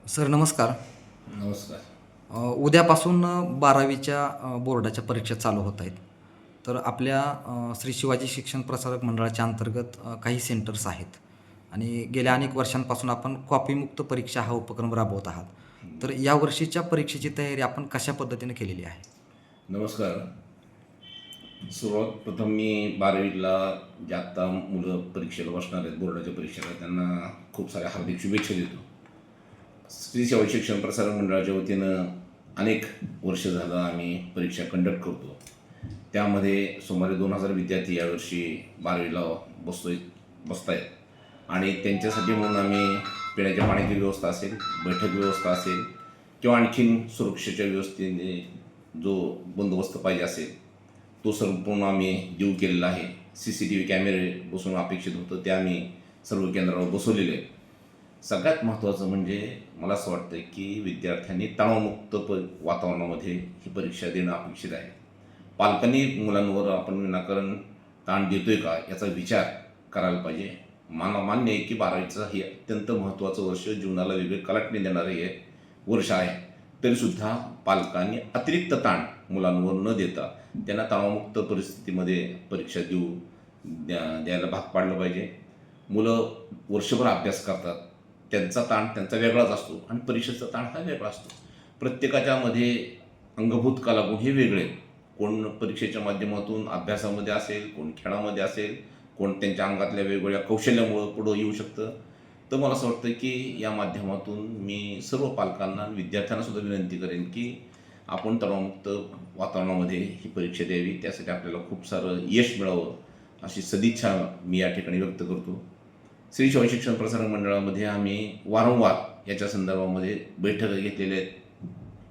Sir नमस्कार. नमस्कार. उद्यापासून 12वीच्या बोर्डाच्या परीक्षा चालू होत आहेत. तर आपल्या श्री शिवाजी शिक्षण प्रसारक मंडळाच्या अंतर्गत काही सेंटर्स आहेत आणि गेल्या अनेक वर्षांपासून आपण कॉपीमुक्त परीक्षा हा उपक्रम राबवत आहात. तर या वर्षीच्या परीक्षेची तयारी आपण कशा पद्धतीने केलेली आहे? नमस्कार. सर्वात प्रथम मी 12वीला जे आत्ता मुलं परीक्षेला बसणार आहेत, बोर्डाच्या परीक्षेला, त्यांना खूप साऱ्या हार्दिक शुभेच्छा देतो. श्री शिवाजी शिक्षण प्रसारक मंडळाच्या वतीनं अनेक वर्ष झालं आम्ही परीक्षा कंडक्ट करतो. त्यामध्ये सुमारे 2000 विद्यार्थी यावर्षी 12वीला बसत आहेत आणि त्यांच्यासाठी म्हणून आम्ही पिण्याच्या पाण्याची व्यवस्था असेल, बैठक व्यवस्था असेल किंवा आणखीन सुरक्षेच्या व्यवस्थेने जो बंदोबस्त पाहिजे असेल तो संपूर्ण आम्ही देऊ केलेला आहे. CCTV कॅमेरे बसवून अपेक्षित होतं, ते आम्ही सर्व केंद्रावर बसवलेले आहे. सगळ्यात महत्त्वाचं म्हणजे मला असं वाटतं की विद्यार्थ्यांनी तणावमुक्त वातावरणामध्ये ही परीक्षा देणं अपेक्षित आहे. पालकांनी मुलांवर आपण विनाकारण ताण देतोय का याचा विचार करायला पाहिजे. मला मान्य आहे की 12वीचं हे अत्यंत महत्त्वाचं वर्ष, जीवनाला वेगळे कलाटणी देणारे हे वर्ष आहे. तरीसुद्धा पालकांनी अतिरिक्त ताण मुलांवर न देता त्यांना तणावमुक्त परिस्थितीमध्ये परीक्षा द्यायला भाग पाडलं पाहिजे. मुलं वर्षभर अभ्यास करतात, त्यांचा ताण त्यांचा वेगळाच असतो आणि परीक्षेचा ताण हा वेगळा असतो. प्रत्येकाच्यामध्ये अंगभूत कलागुण हे वेगळे. कोण परीक्षेच्या माध्यमातून अभ्यासामध्ये असेल, कोण खेळामध्ये असेल, कोण त्यांच्या अंगातल्या वेगवेगळ्या कौशल्यामुळं पुढं येऊ शकतं. तर मला असं वाटतं की या माध्यमातून मी सर्व पालकांना, विद्यार्थ्यांनासुद्धा विनंती करेन की आपण तणावमुक्त वातावरणामध्ये ही परीक्षा द्यावी. त्यासाठी आपल्याला खूप सारं यश मिळावं अशी सदिच्छा मी या ठिकाणी व्यक्त करतो. श्री शिवाजी शिक्षण प्रसारक मंडळामध्ये आम्ही वारंवार याच्या संदर्भामध्ये बैठका घेतलेल्या आहेत.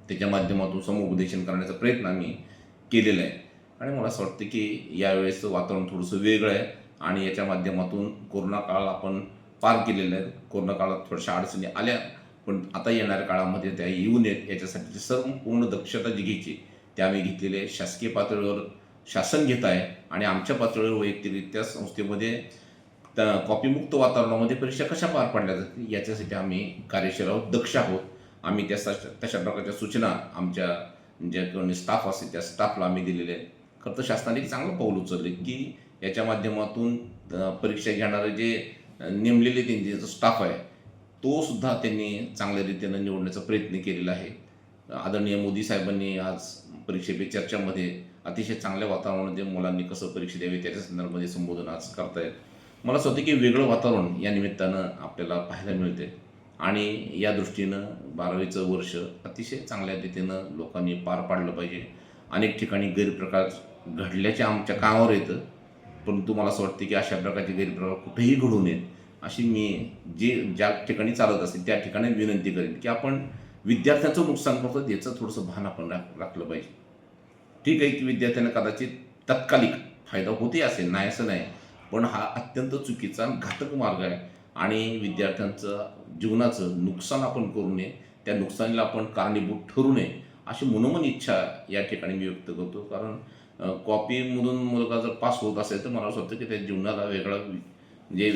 त्याच्या माध्यमातून समुपदेशन करण्याचा प्रयत्न आम्ही केलेला आहे आणि मला असं वाटतं की यावेळेसचं वातावरण थोडंसं वेगळं आहे आणि याच्या माध्यमातून कोरोना काळ आपण पार केलेला आहे. कोरोना काळात थोड्याशा अडचणी आल्या, पण आता येणाऱ्या काळामध्ये त्या येऊ नयेत याच्यासाठीची सर्व पूर्ण दक्षता जी घ्यायची ते आम्ही घेतलेली आहे. शासकीय पातळीवर शासन घेत आहे आणि आमच्या पातळीवर वैयक्तिकरित्या संस्थेमध्ये कॉपीमुक्त वातावरणामध्ये परीक्षा कशा पार पाडल्या जातील याच्यासाठी आम्ही कार्यशील आहोत, दक्ष आहोत. आम्ही तशा प्रकारच्या सूचना आमच्या ज्या कोणी स्टाफ असेल त्या स्टाफला आम्ही दिलेले आहेत. खरं तर शासनाने एक चांगलं पाऊल उचलले की याच्या माध्यमातून परीक्षा घेणारे जे नेमलेले त्यांचे जो स्टाफ आहे तो सुद्धा त्यांनी चांगल्या रीतीनं निवडण्याचा प्रयत्न केलेला आहे. आदरणीय मोदी साहेबांनी आज परीक्षे पे चर्चामध्ये अतिशय चांगल्या वातावरणामध्ये मुलांनी कसं परीक्षा द्यावी त्याच्या संदर्भामध्ये संबोधन आज करतायत. मला असं वाटतं की वेगळं वातावरण या निमित्तानं आपल्याला पाहायला मिळते आणि या दृष्टीनं 12वीचं वर्ष अतिशय चांगल्या रीतीनं लोकांनी पार पाडलं पाहिजे. अनेक ठिकाणी गैरप्रकार घडल्याचे आमच्या कामावर येतं, परंतु मला असं वाटतं की अशा प्रकारचे गैरप्रकार कुठेही घडू नयेत अशी मी ज्या ठिकाणी चालत असेल त्या ठिकाणी विनंती करेन की आपण विद्यार्थ्यांचं नुकसान करतो याचं थोडंसं भान आपण राखलं पाहिजे. ठीक आहे की विद्यार्थ्यांना कदाचित तात्कालिक फायदा होते असेल, नाही असं नाही, पण हा अत्यंत चुकीचा आणि घातक मार्ग आहे आणि विद्यार्थ्यांचं जीवनाचं नुकसान आपण करू नये, त्या नुकसानीला आपण कारणीभूत ठरू नये अशी मनोमन इच्छा या ठिकाणी मी व्यक्त करतो. कारण कॉपीमधून मुलगा जर पास होत असेल तर मला असं वाटतं की त्या जीवनाला वेगळा म्हणजे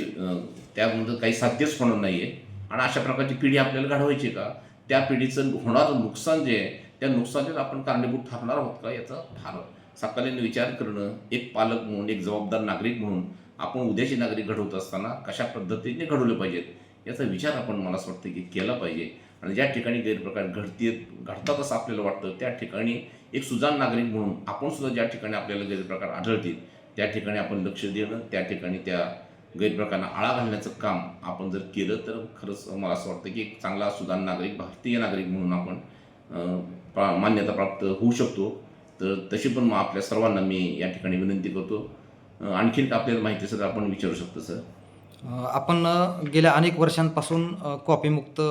त्यामध्ये काही साध्यच होणार नाही आहे आणि अशा प्रकारची पिढी आपल्याला घडवायची का? त्या पिढीचं होणारं नुकसान जे आहे त्या नुकसानीला आपण कारणीभूत ठरणार आहोत का याचा फार साकल्याने विचार करणं, एक पालक म्हणून, एक जबाबदार नागरिक म्हणून आपण उद्याचे नागरिक घडवत असताना कशा पद्धतीने घडवले पाहिजेत याचा विचार आपण मला असं वाटतं की केला पाहिजे. आणि ज्या ठिकाणी गैरप्रकार घडतात असं आपल्याला वाटतं त्या ठिकाणी एक सुजाण नागरिक म्हणून आपण सुद्धा ज्या ठिकाणी आपल्याला गैरप्रकार आढळतील त्या ठिकाणी आपण लक्ष देणं, त्या ठिकाणी त्या गैरप्रकारांना आळा घालण्याचं काम आपण जर केलं तर खरंच मला असं वाटतं की एक चांगला सुजाण नागरिक, भारतीय नागरिक म्हणून आपण मान्यता प्राप्त होऊ शकतो. तर तशी पण मग आपल्या सर्वांना मी या ठिकाणी विनंती करतो. आणखीन आपल्याला माहिती सर आपण विचारू शकतो सर. आपण गेल्या अनेक वर्षांपासून कॉपीमुक्त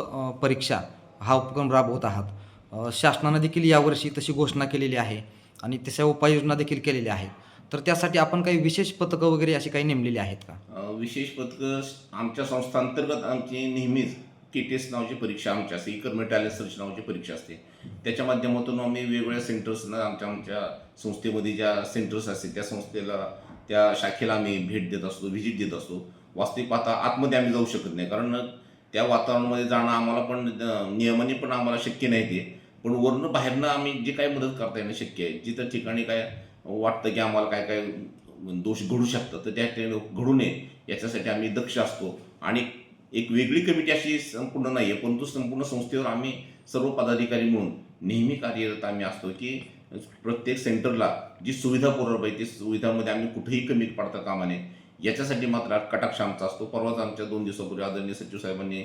परीक्षा हा उपक्रम राबवत आहात. शासनानं देखील यावर्षी तशी घोषणा केलेली आहे आणि तशा उपाययोजना देखील केलेल्या आहेत. तर त्यासाठी आपण काही विशेष पथकं वगैरे अशी काही नेमलेली आहेत का? विशेष पथकं आमच्या संस्थांतर्गत आमची नेहमीच TTS नावाची परीक्षा आमची असते, इकरमे टॅलेंट सर्च नावाची परीक्षा असते. त्याच्या माध्यमातून आम्ही वेगवेगळ्या सेंटर्सना आमच्या संस्थेमध्ये ज्या सेंटर्स असतील त्या संस्थेला, त्या शाखेला आम्ही भेट देत असतो, व्हिजिट देत असतो. वास्तविक पाहता आतमध्ये आम्ही जाऊ शकत नाही कारण त्या वातावरणामध्ये जाणं आम्हाला पण नियमाने पण आम्हाला शक्य नाही ते. पण वरनं बाहेरनं आम्ही जे काही मदत करता येणं शक्य आहे. जिथं ठिकाणी काय वाटतं की आम्हाला काय काय दोष घडू शकतात तर त्या ठिकाणी घडू नये याच्यासाठी आम्ही दक्ष असतो. आणि एक वेगळी कमिटी अशी संपूर्ण नाही आहे, परंतु संपूर्ण संस्थेवर आम्ही सर्व पदाधिकारी म्हणून नेहमी कार्यरत आम्ही असतो की प्रत्येक सेंटरला जी सुविधा पुरवली पाहिजे ती सुविधामध्ये आम्ही कुठेही कमी पडता कामा नये याच्यासाठी मात्र कटाक्ष आमचा असतो. परवाच आमच्या 2 दिवसापूर्वी आदरणीय सचिव साहेबांनी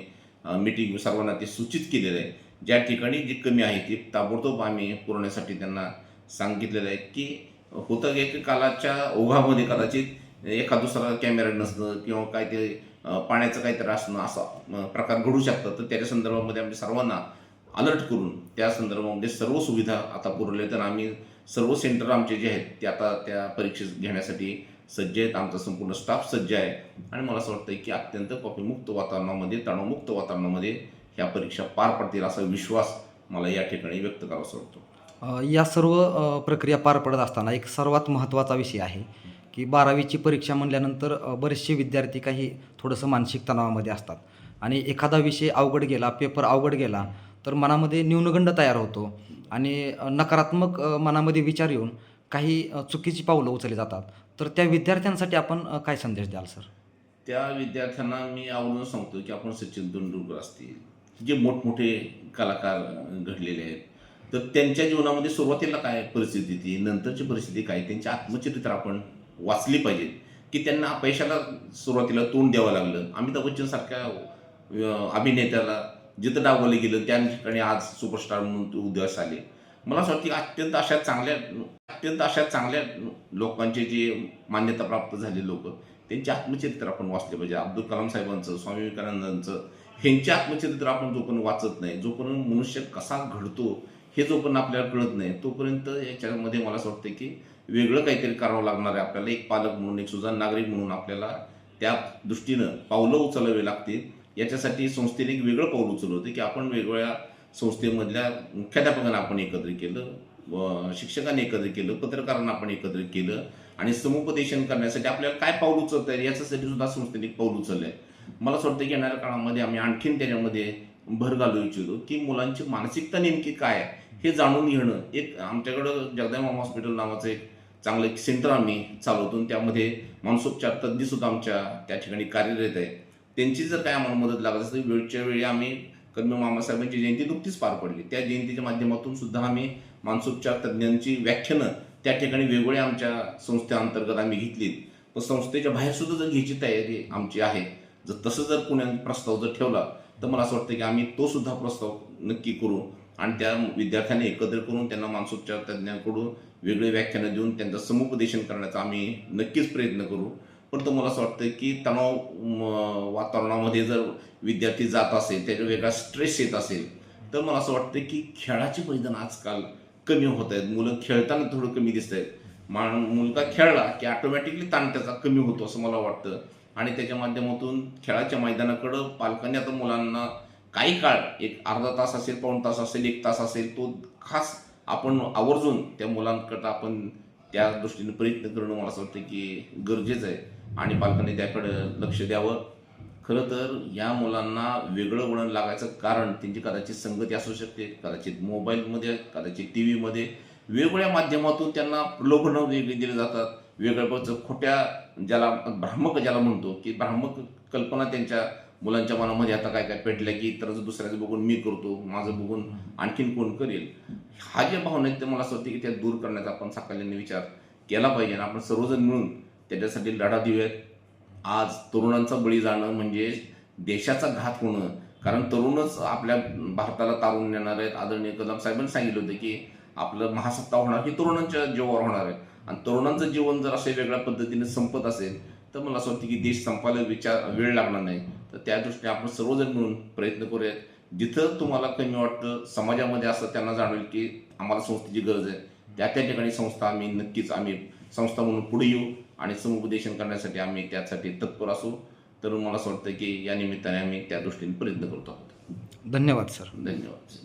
मीटिंग सर्वांना ते सूचित केलेलं आहे. ज्या ठिकाणी जी कमी आहे ती ताबडतोब आम्ही पुरवण्यासाठी त्यांना सांगितलेलं आहे की होतं एक कालाच्या ओघामध्ये कदाचित एखाद दुसरा कॅमेरा नसणं किंवा काय ते पाण्याचं काहीतरी असणं असा प्रकार घडू शकतात. तर त्याच्या संदर्भामध्ये आमच्या सर्वांना अलर्ट करून त्या संदर्भामध्ये सर्व सुविधा आता पुरवल्या. तर आम्ही सर्व सेंटर आमचे जे आहेत ते आता त्या परीक्षेस घेण्यासाठी सज्ज आहेत. आमचा संपूर्ण स्टाफ सज्ज आहे आणि मला असं वाटतं की अत्यंत कॉपीमुक्त वातावरणामध्ये तणावमुक्त वातावरणामध्ये ह्या परीक्षा पार पडतील असा विश्वास मला या ठिकाणी व्यक्त करावासा वाटतो. या सर्व प्रक्रिया पार पडत असताना एक सर्वात महत्त्वाचा विषय आहे की 12वीची परीक्षा म्हणल्यानंतर बरेचसे विद्यार्थी काही थोडंसं मानसिक तणावामध्ये असतात आणि एखादा विषय अवघड गेला, पेपर अवघड गेला तर मनामध्ये न्यूनगंड तयार होतो आणि नकारात्मक मनामध्ये विचार येऊन काही चुकीची पावलं उचलली जातात. तर त्या विद्यार्थ्यांसाठी आपण काय संदेश द्याल सर? त्या विद्यार्थ्यांना मी आवडून सांगतो की आपण सचिन तेंडुलकर असतील, जे मोठमोठे कलाकार घडलेले आहेत, तर त्यांच्या जीवनामध्ये सुरुवातीला काय परिस्थिती होती, नंतरची परिस्थिती काय, त्यांची आत्मचरित्र आपण वाचली पाहिजेत की त्यांना अपयशाला सुरुवातीला तोंड द्यावं लागलं. अमिताभ बच्चनसारख्या अभिनेत्याला जिथं डावललं गेलं त्या ठिकाणी आज सुपरस्टार म्हणून ते उदयास आले. मला असं वाटतं की अत्यंत अशा चांगल्या लोकांचे जे मान्यता प्राप्त झाले लोक त्यांचे आत्मचरित्र आपण वाचले पाहिजे. अब्दुल कलाम साहेबांचं, स्वामी विवेकानंदांचं ह्यांचे आत्मचरित्र आपण जोपर्यंत वाचत नाही, जोपर्यंत मनुष्य कसा घडतो हे जोपर्यंत आपल्याला कळत नाही तोपर्यंत याच्यामध्ये मला असं वाटतं की वेगळं काहीतरी करावं लागणार आहे आपल्याला. एक पालक म्हणून, एक सुजाण नागरिक म्हणून आपल्याला त्या दृष्टीनं पावलं उचलावी लागतील. याच्यासाठी संस्थेने एक वेगळं पाऊल उचललं होतं की आपण वेगवेगळ्या संस्थेमधल्या मुख्याध्यापकांना आपण एकत्र केलं, शिक्षकांनी एकत्र केलं, पत्रकारांना आपण एकत्र केलं आणि समुपदेशन करण्यासाठी आपल्याला काय पाऊल उचलता येईल याच्यासाठी सुद्धा संस्थेने एक पाऊल उचललं आहे. मला असं वाटतं की येणाऱ्या काळामध्ये आम्ही आणखीन त्याच्यामध्ये भर घालू इच्छितो की मुलांची मानसिकता नेमकी काय आहे हे जाणून घेणं. एक आमच्याकडं जगदंबा हॉस्पिटल नावाचं एक चांगलं एक सेंटर आम्ही चालवतो आणि त्यामध्ये मानसोपचार तज्ज्ञसुद्धा आमच्या त्या ठिकाणी कार्यरत आहे. त्यांची जर काय आम्हाला मदत लागत असेल वेळच्या वेळी आम्ही कर्मवीर मामासाहेबांची जयंती नुकतीच पार पडली, त्या जयंतीच्या माध्यमातून सुद्धा आम्ही मानसोपचार तज्ज्ञांची व्याख्यानं त्या ठिकाणी वेगवेगळ्या आमच्या संस्थेअंतर्गत आम्ही घेतलीत. पण संस्थेच्या बाहेर सुद्धा जर घ्यायची तयारी आमची आहे. तसं जर कुणी प्रस्ताव जर ठेवला तर मला असं वाटतं की आम्ही तो सुद्धा प्रस्ताव नक्की करू आणि त्या विद्यार्थ्यांना एकत्र करून त्यांना मानसोपचार तज्ज्ञांकडून वेगळे व्याख्यानं देऊन त्यांचं समुपदेशन करण्याचा आम्ही नक्कीच प्रयत्न करू. पण मला असं वाटतं की तणाव वातावरणामध्ये जर विद्यार्थी जात असेल, त्याचा वेगळा स्ट्रेस येत असेल तर मला असं वाटतं की खेळाची मैदान आजकाल कमी होत आहेत. मुलं खेळताना थोडं कमी दिसत आहेत. मुलगा खेळला की ऑटोमॅटिकली ताण त्याचा कमी होतो असं मला वाटतं आणि त्याच्या माध्यमातून खेळाच्या मैदानाकडं पालकांनी आता मुलांना काही काळ एक अर्धा तास असेल, पाऊण तास असेल, 1 तास असेल तो खास आपण आवर्जून त्या मुलांकडं आपण त्या दृष्टीने प्रयत्न करणं मला असं वाटतं की गरजेचं आहे आणि पालकांनी त्याकडं लक्ष द्यावं. खरं तर या मुलांना वेगळं वळण लागायचं कारण त्यांची कदाचित संगती असू शकते, कदाचित मोबाईलमध्ये, कदाचित टी व्हीमध्ये, वेगवेगळ्या माध्यमातून त्यांना प्रलोभनं वेगळी दिली जातात. वेगळ्या खोट्या ज्याला भ्रामक ज्याला म्हणतो की भ्रामक कल्पना त्यांच्या मुलांच्या मनामध्ये आता काय काय पेटल्या की इतरांचं दुसऱ्याचं बघून मी करतो, माझं बघून आणखीन कोण करेल, हा जे भावना आहेत ते मला असं वाटतं की त्या दूर करण्याचा आपण साकल्याने विचार केला पाहिजे आणि आपण सर्वजण मिळून त्याच्यासाठी लढा देऊयात. आज तरुणांचा बळी जाणं म्हणजे देशाचा घात होणं, कारण तरुणच आपल्या भारताला तारून नेणार आहेत. आदरणीय कलाम साहेबांनी सांगितलं होतं की आपलं महासत्ता होणार ही तरुणांच्या जीवावर होणार आहे आणि तरुणांचं जीवन जर अशा वेगळ्या पद्धतीने संपत असेल तर मला असं वाटतं की देश संपायला वेळ लागणार नाही. तर त्या दृष्टीने आपण सर्वजण मिळून प्रयत्न करूयात. जिथं तुम्हाला कमी वाटतं समाजामध्ये असं त्यांना जाणवेल की आम्हाला संस्थेची गरज आहे, त्या ठिकाणी आम्ही संस्था म्हणून पुढे येऊ आणि समुपदेशन करण्यासाठी आम्ही त्यासाठी तत्पर असू. तर मला असं वाटतं की या निमित्ताने आम्ही त्या दृष्टीने प्रयत्न करतो आहोत. धन्यवाद सर. धन्यवाद.